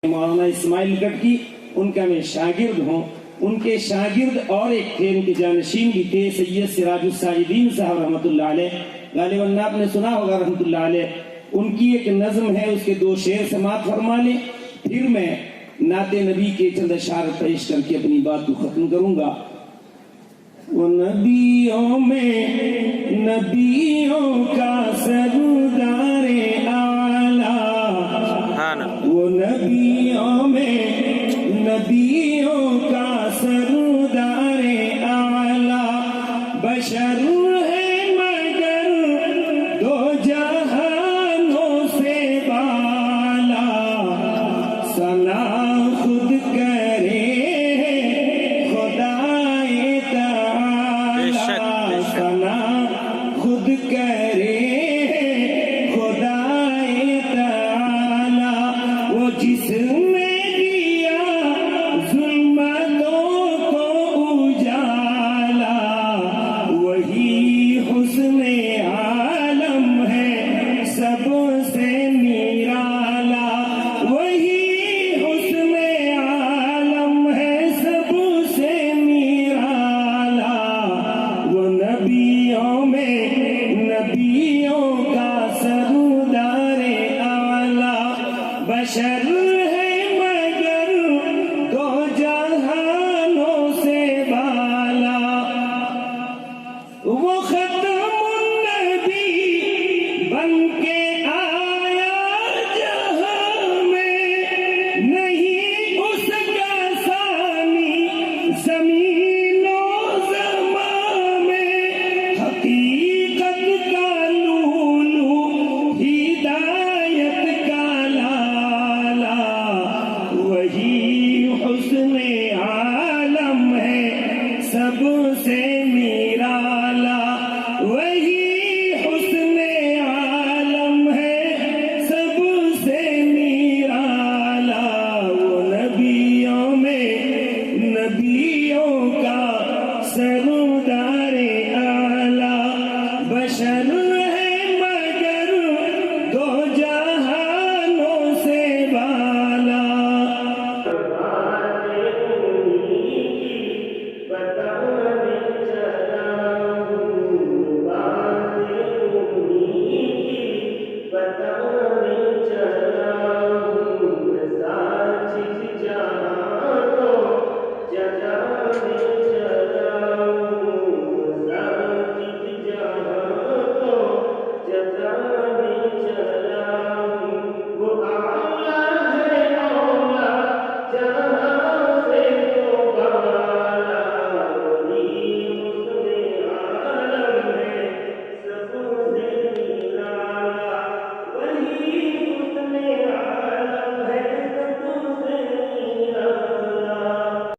مولانا اسماعیل گڑھ کی ان کا میں شاگرد ہوں. ان کے شاگرد اور ایک تھے، ان کے جانشین بھی تھے سید سراج الساجدین صاحب رحمۃ اللہ علیہ. غالباً آپ نے سنا ہوگا رحمۃ اللہ علیہ. ان کی ایک نظم ہے، اس کے 2 شعر سماعت فرما لیں، پھر میں نعت نبی کے چند اشعار پیش کر کے اپنی بات کو ختم کروں گا. وہ نبیوں میں نبیوں کا سردار اعلیٰ، وہ نبیوں میں نبیوں کا سردار اعلیٰ، بشر ہے مگر 2 جہانوں سے بالا، ثنا خود کرے خدائے تعالی، ثنا خود کرے خدائے تعالی. وہ جس نے دیا ظلمتوں کو اجالا، وہی حسن عالم ہے سب سے نرالا، وہی حسن عالم ہے سب سے نرالا. وہ نبیوں میں نبیوں کا سردار اعلیٰ، بشر